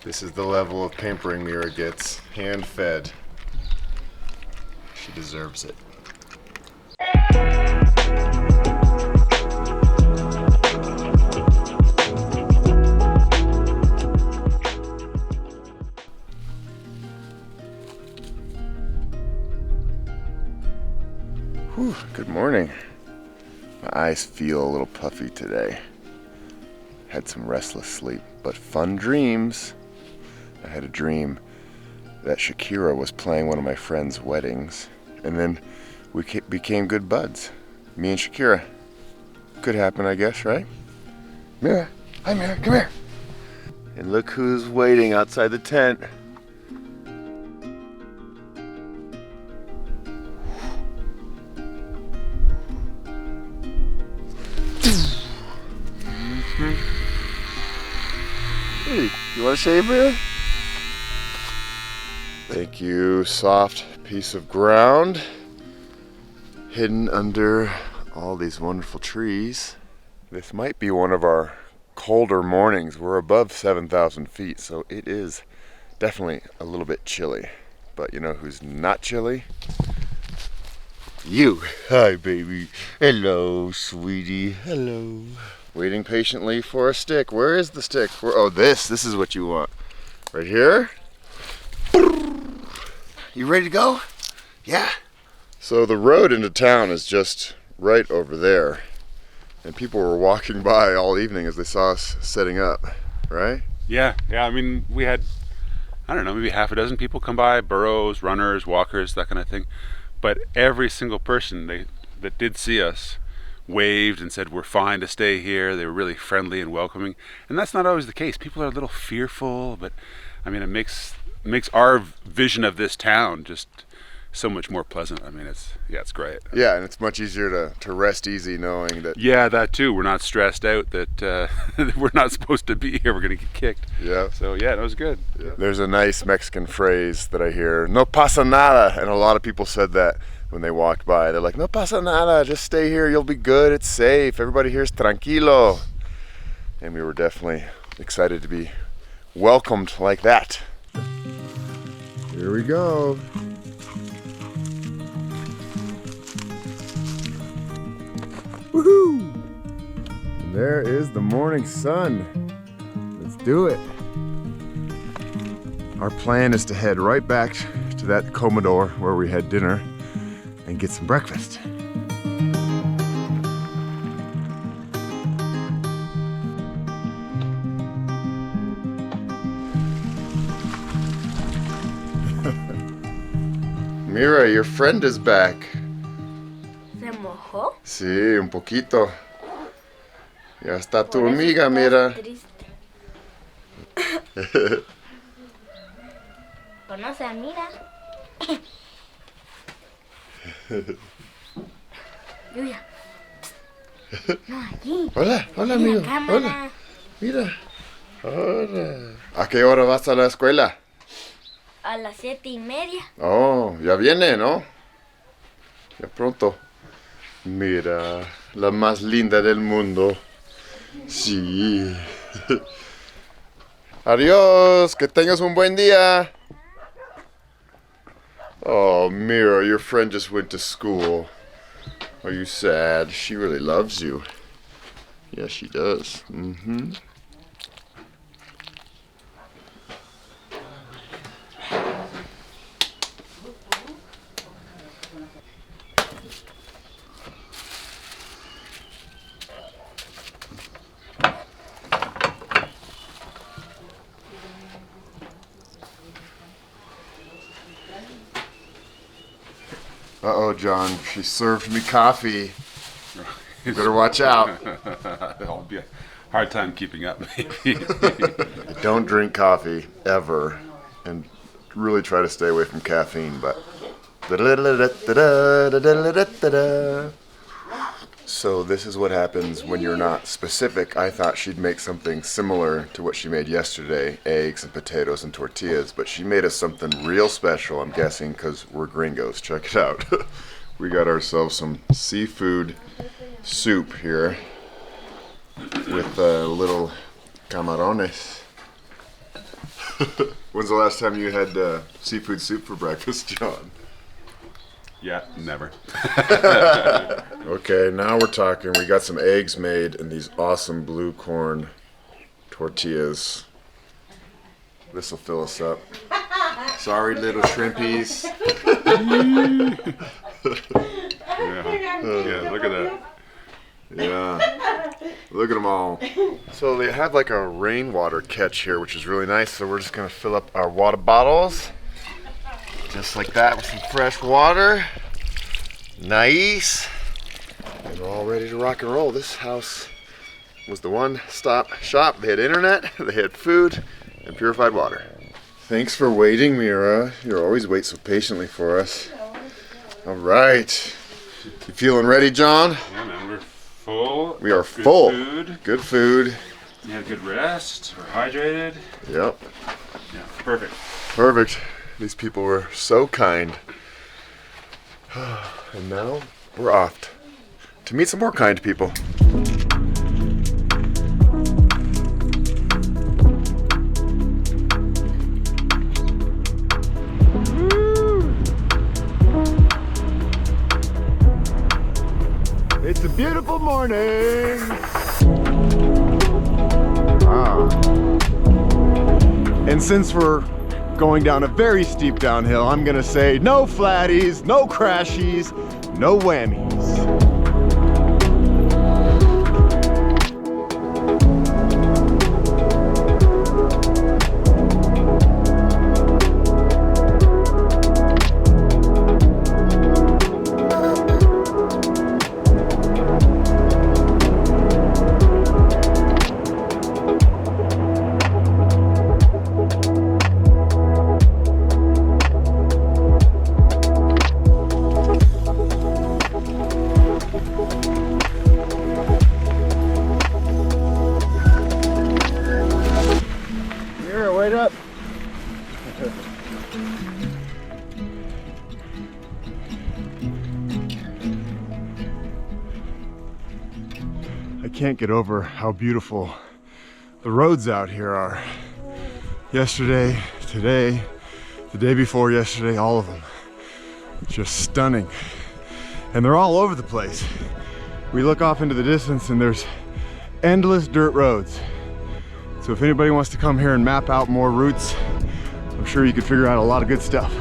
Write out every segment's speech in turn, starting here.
This is the level of pampering Mira gets, hand-fed. She deserves it. Whew, good morning. My eyes feel a little puffy today. Had some restless sleep, but fun dreams. I had a dream that Shakira was playing one of my friend's weddings, and then we became good buds. Me and Shakira. Could happen, I guess, right? Mira, hi Mira, come here. And look who's waiting outside the tent. Hey, you want to shave, Mira? Thank you, soft piece of ground hidden under all these wonderful trees. This might be one of our colder mornings. We're above 7,000 feet, so it is definitely a little bit chilly. But you know who's not chilly? You. Hi, baby. Hello, sweetie. Hello. Waiting patiently for a stick. Where is the stick? Oh, this is what you want. Right here. You ready to go? Yeah. So the road into town is just right over there. And people were walking by all evening as they saw us setting up, right? Yeah. I mean, we had, I don't know, maybe half a dozen people come by, burros, runners, walkers, that kind of thing. But every single person that did see us waved and said we're fine to stay here. They were really friendly and welcoming. And that's not always the case. People are a little fearful, but I mean, it makes our vision of this town just so much more pleasant. I mean, it's great. Yeah, and it's much easier to rest easy knowing that. Yeah, that too. We're not stressed out that we're not supposed to be here. We're going to get kicked. Yeah. So yeah, that was good. Yeah. There's a nice Mexican phrase that I hear, no pasa nada. And a lot of people said that when they walked by. They're like, no pasa nada, just stay here. You'll be good. It's safe. Everybody here's tranquilo. And we were definitely excited to be welcomed like that. Here we go. Woohoo! And there is the morning sun. Let's do it. Our plan is to head right back to that Commodore where we had dinner and get some breakfast. Mira, your friend is back. ¿Se mojó? Sí, un poquito. Ya está tu amiga, Mira. ¿Conoce a Mira? Yuya. No, aquí. Hola, En amigo. la cámara. Hola. Mira. Hola. ¿A qué hora vas a la escuela? A las 7:30. Oh, ya viene, ¿no? Ya pronto. Mira, la más linda del mundo. Sí. Adiós, que tengas un buen día. Oh, Mira, your friend just went to school. Are you sad? She really loves you. Yeah, she does. Mm-hmm. Uh-oh, John, she served me coffee. You better watch out. It'll be a hard time keeping up, maybe. Don't drink coffee, ever. And really try to stay away from caffeine, but... So this is what happens when you're not specific. I thought she'd make something similar to what she made yesterday, eggs and potatoes and tortillas, but she made us something real special, I'm guessing, because we're gringos. Check it out. We got ourselves some seafood soup here with little camarones. When's the last time you had seafood soup for breakfast, John? Yeah, never. Okay, now we're talking. We got some eggs made in these awesome blue corn tortillas. This will fill us up. Sorry, little shrimpies. Yeah, look at that. Yeah, look at them all. So they have like a rainwater catch here, which is really nice. So we're just gonna fill up our water bottles, just like that, with some fresh water. Nice. And we're all ready to rock and roll. This house was the one-stop shop. They had internet, they had food, and purified water. Thanks for waiting, Mira. You always wait so patiently for us. All right. You feeling ready, John? Yeah, man, we're full. We are Good full. Food. Good food. You had good rest. We're hydrated. Yep. Yeah, perfect. Perfect. These people were so kind. And now we're off to meet some more kind people. It's a beautiful morning. And since we're going down a very steep downhill, I'm gonna say no flatties, no crashies, no whammies. Up. I can't get over how beautiful the roads out here are. Yesterday, today, the day before yesterday, all of them. Just stunning. And they're all over the place. We look off into the distance and there's endless dirt roads. So if anybody wants to come here and map out more routes, I'm sure you could figure out a lot of good stuff.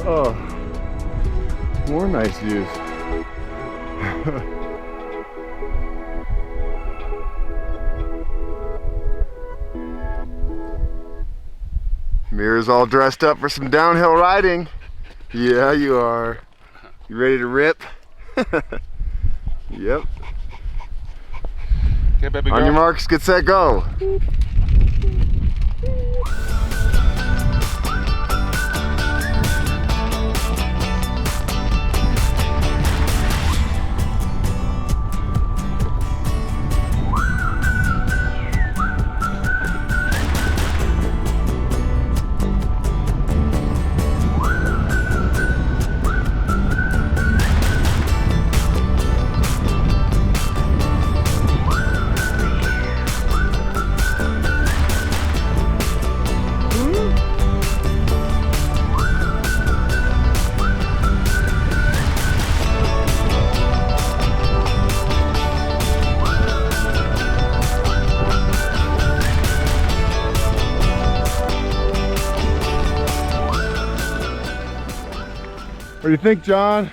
Oh, more nice views. Mira's all dressed up for some downhill riding. Yeah, you are. You ready to rip? Yep. Okay, baby girl. On your marks, get set, go. What do you think, John?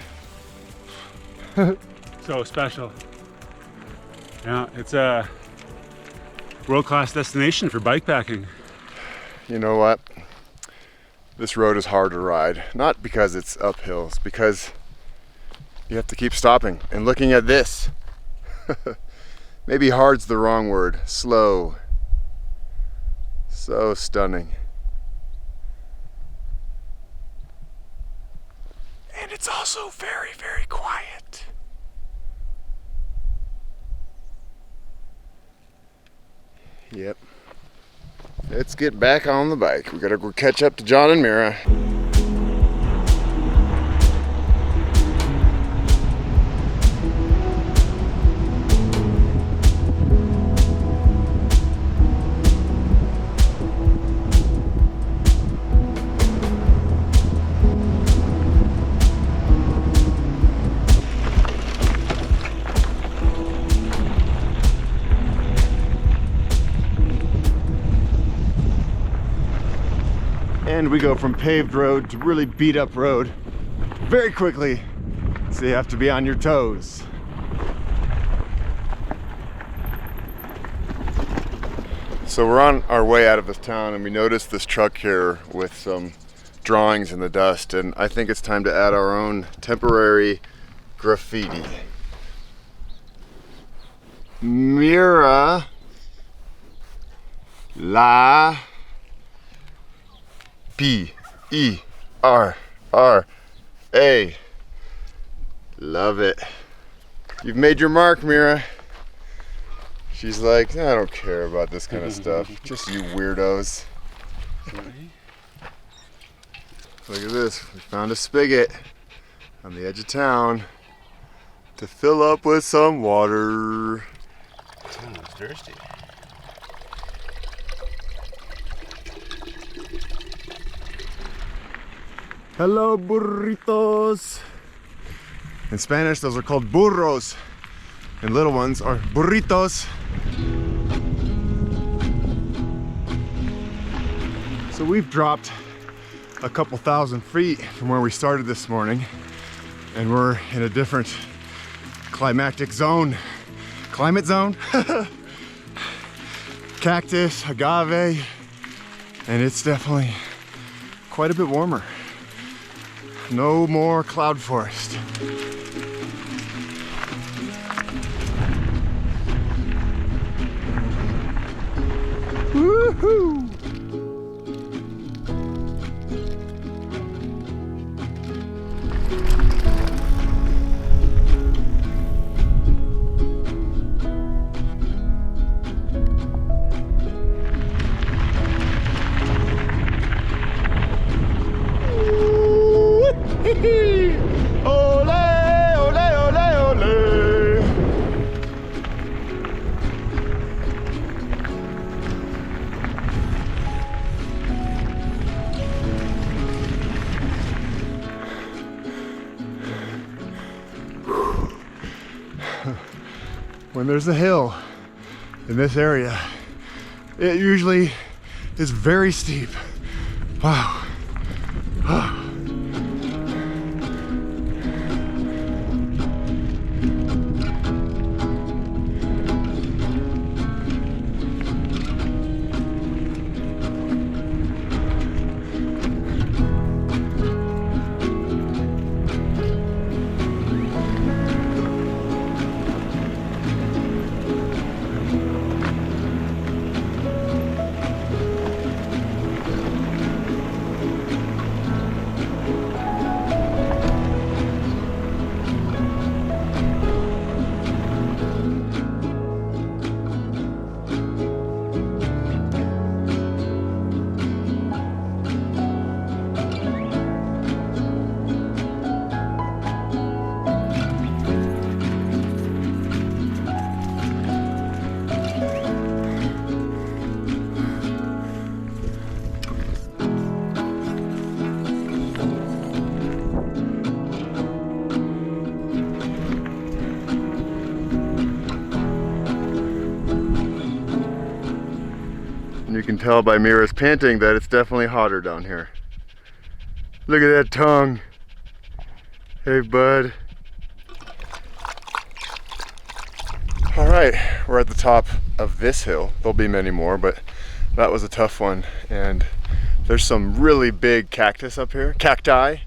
So special. Yeah, it's a world-class destination for bikepacking. You know what? This road is hard to ride. Not because it's uphill, it's because you have to keep stopping and looking at this. Maybe hard's the wrong word. Slow. So stunning. And it's also very, very quiet. Yep. Let's get back on the bike. We gotta go catch up to John and Mira. And we go from paved road to really beat up road very quickly, so you have to be on your toes. So we're on our way out of this town and we noticed this truck here with some drawings in the dust, and I think it's time to add our own temporary graffiti. Mira la P-E-R-R-A. Love it. You've made your mark, Mira. She's like, I don't care about this kind of stuff. Just you weirdos. Look at this. We found a spigot on the edge of town to fill up with some water. Someone's thirsty. Hello, burritos. In Spanish, those are called burros, and little ones are burritos. So we've dropped a couple thousand feet from where we started this morning, and we're in a different climate zone. Cactus, agave, and it's definitely quite a bit warmer. No more cloud forest. Woohoo! Ole, ole, ole, ole. When there's a hill in this area, it usually is very steep. Wow. You can tell by Mira's panting that it's definitely hotter down here. Look at that tongue. Hey, bud. All right, we're at the top of this hill. There'll be many more, but that was a tough one. And there's some really big cactus up here, cacti.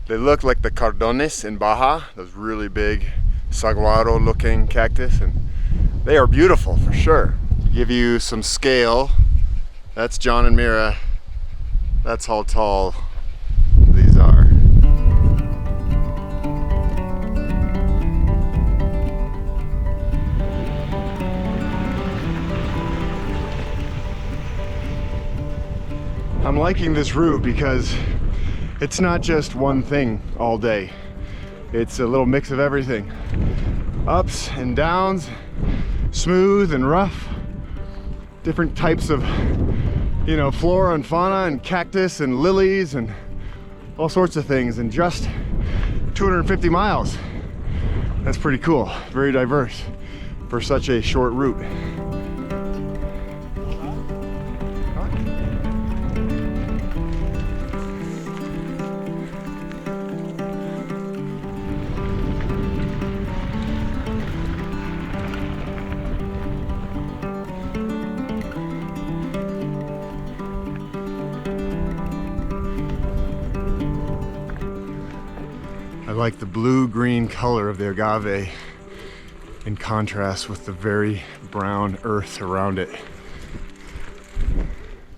They look like the cardones in Baja, those really big saguaro looking cactus, and they are beautiful for sure. Give you some scale. That's John and Mira. That's how tall these are. I'm liking this route because it's not just one thing all day. It's a little mix of everything. Ups and downs, smooth and rough. Different types of, you know, flora and fauna and cactus and lilies and all sorts of things in just 250 miles. That's pretty cool, very diverse for such a short route. like the blue-green color of the agave in contrast with the very brown earth around it.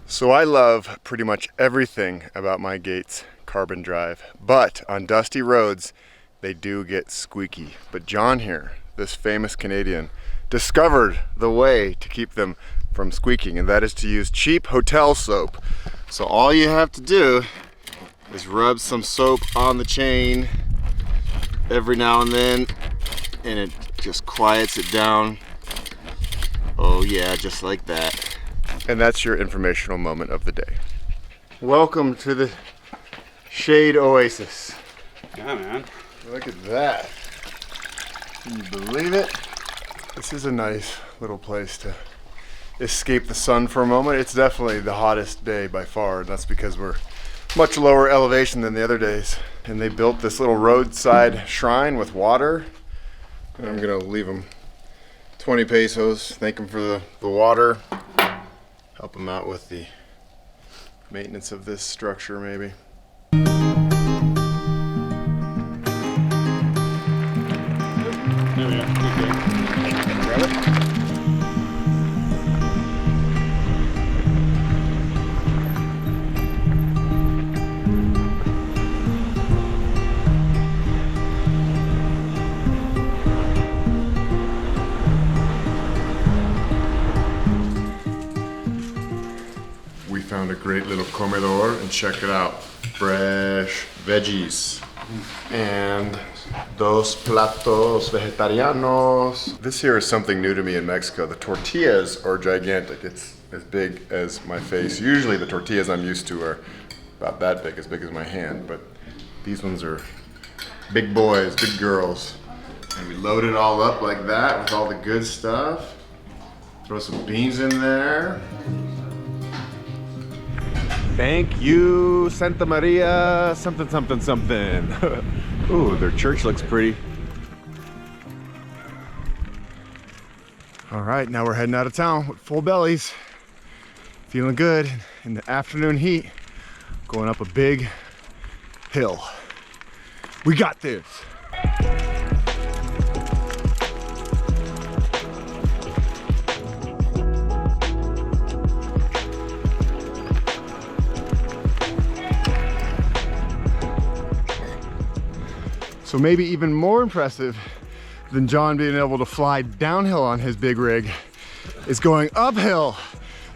So I love pretty much everything about my Gates carbon drive, but on dusty roads, they do get squeaky. But John here, this famous Canadian, discovered the way to keep them from squeaking, and that is to use cheap hotel soap. So all you have to do is rub some soap on the chain every now and then, and it just quiets it down. Oh yeah, just like that. And that's your informational moment of the day. Welcome to the Shade Oasis. Yeah, man. Look at that. Can you believe it? This is a nice little place to escape the sun for a moment. It's definitely the hottest day by far, and that's because we're much lower elevation than the other days. And they built this little roadside shrine with water. And I'm gonna leave them 20 pesos, thank them for the water. Help them out with the maintenance of this structure maybe. There we go. Grab it. We found a great little comedor, and check it out. Fresh veggies and dos platos vegetarianos. This here is something new to me in Mexico. The tortillas are gigantic. It's as big as my face. Usually the tortillas I'm used to are about that big, as big as my hand, but these ones are big boys, big girls. And we load it all up like that with all the good stuff. Throw some beans in there. Thank you, Santa Maria, something, something, something. Ooh, their church looks pretty. All right, now we're heading out of town with full bellies. Feeling good in the afternoon heat, going up a big hill. We got this. So maybe even more impressive than John being able to fly downhill on his big rig is going uphill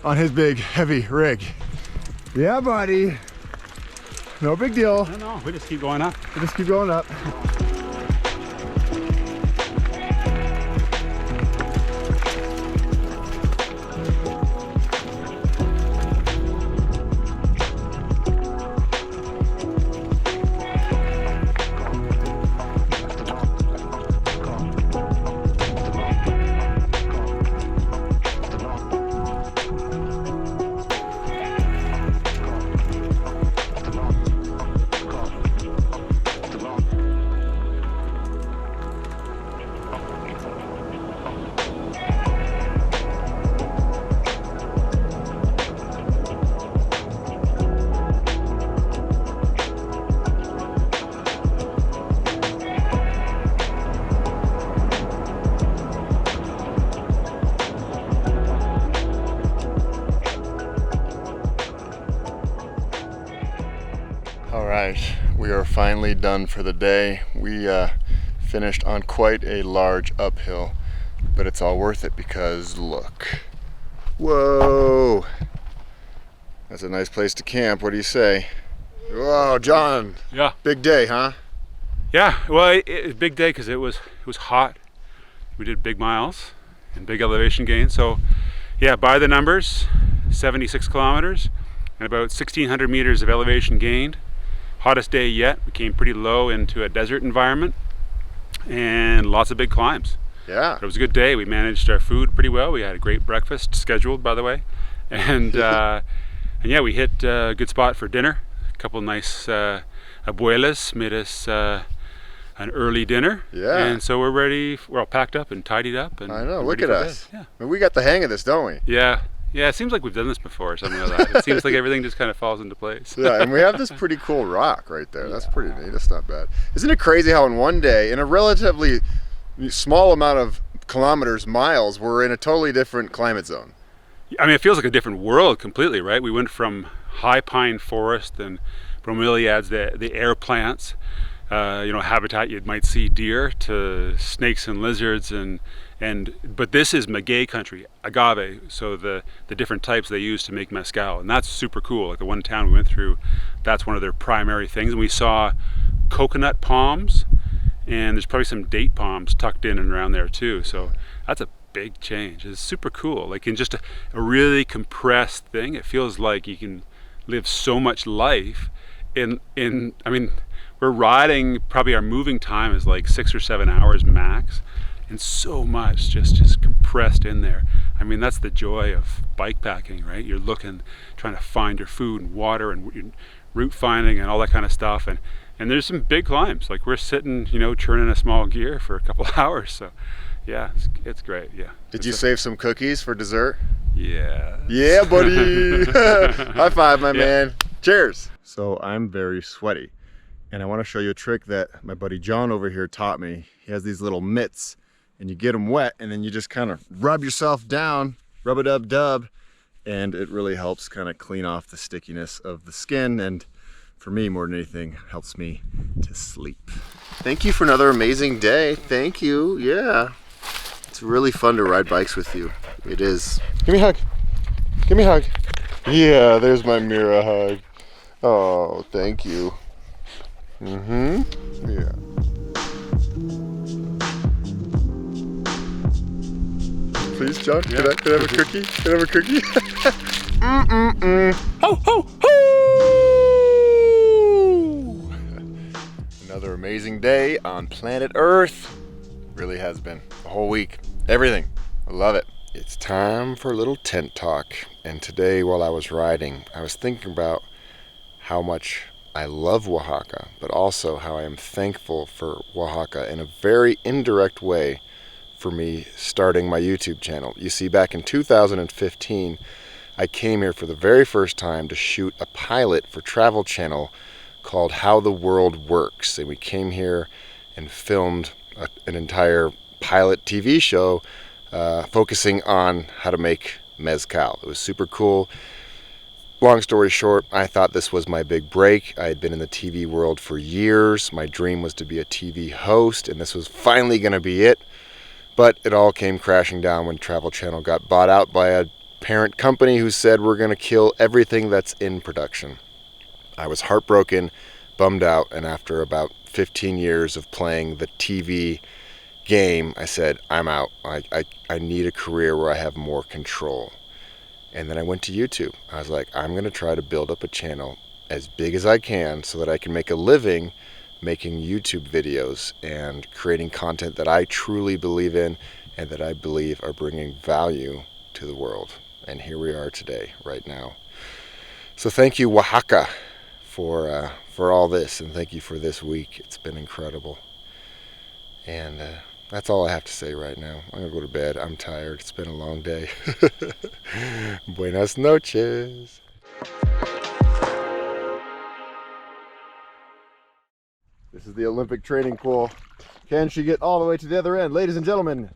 on his big heavy rig. Yeah, buddy. No big deal. No, we just keep going up. We just keep going up. We are finally done for the day. We finished on quite a large uphill, but it's all worth it because look. Whoa! That's a nice place to camp. What do you say? Whoa, John. Yeah. Big day, huh? Yeah. Well, it was a big day because it was hot. We did big miles and big elevation gains. So, yeah, by the numbers, 76 kilometers and about 1,600 meters of elevation gained. Hottest day yet. We came pretty low into a desert environment and lots of big climbs. Yeah. But it was a good day. We managed our food pretty well. We had a great breakfast scheduled, by the way. And yeah, we hit a good spot for dinner. A couple nice abuelas made us an early dinner. Yeah. And so we're ready. We're all packed up and tidied up. And I know. we're Look ready at for us. bed. Yeah. I mean, we got the hang of this, don't we? Yeah. Yeah, it seems like we've done this before, or something like that. It seems like everything just kind of falls into place. Yeah, and we have this pretty cool rock right there. That's pretty neat. That's not bad. Isn't it crazy how in one day, in a relatively small amount of kilometers, miles, we're in a totally different climate zone? I mean, it feels like a different world completely, right? We went from high pine forest and bromeliads, the air plants, habitat you might see deer, to snakes and lizards, but this is maguey country, agave, so the different types they use to make mezcal, and that's super cool. Like the one town we went through, that's one of their primary things, and we saw coconut palms, and there's probably some date palms tucked in and around there too, so that's a big change. It's super cool. Like in just a really compressed thing, it feels like you can live so much life in I mean, we're riding, probably our moving time is like 6 or 7 hours max, and so much just compressed in there. I mean, that's the joy of bikepacking, right? You're trying to find your food and water and route finding and all that kind of stuff, and there's some big climbs. Like we're sitting, churning a small gear for a couple of hours, so yeah, it's great. Yeah. Did you save some cookies for dessert? Yeah. Yeah, buddy. High five, my man. Cheers. So I'm very sweaty, and I want to show you a trick that my buddy John over here taught me. He has these little mitts, and you get them wet, and then you just kind of rub yourself down, rub-a-dub-dub, and it really helps kind of clean off the stickiness of the skin, and for me, more than anything, helps me to sleep. Thank you for another amazing day. Thank you. Yeah. It's really fun to ride bikes with you. It is. Give me a hug. Give me a hug. Yeah, there's my Mira hug. Oh, thank you. Yeah. Please, John, can I have a cookie? Can I have a cookie? Ho, ho, ho! Another amazing day on planet Earth. Really has been. The whole week. Everything. I love it. It's time for a little tent talk. And today, while I was riding, I was thinking about how much I love Oaxaca, but also how I am thankful for Oaxaca in a very indirect way for me starting my YouTube channel. You see, back in 2015, I came here for the very first time to shoot a pilot for Travel Channel called How the World Works. And we came here and filmed an entire pilot TV show focusing on how to make mezcal. It was super cool. Long story short, I thought this was my big break. I had been in the TV world for years. My dream was to be a TV host, and this was finally going to be it. But it all came crashing down when Travel Channel got bought out by a parent company who said, we're going to kill everything that's in production. I was heartbroken, bummed out, and after about 15 years of playing the TV game, I said, I'm out. I need a career where I have more control. And then I went to YouTube. I was like, I'm going to try to build up a channel as big as I can so that I can make a living making YouTube videos and creating content that I truly believe in and that I believe are bringing value to the world. And here we are today, right now. So thank you, Oaxaca, for all this, and thank you for this week. It's been incredible. And that's all I have to say right now. I'm going to go to bed. I'm tired. It's been a long day. Buenas noches. This is the Olympic training pool. Can she get all the way to the other end? Ladies and gentlemen,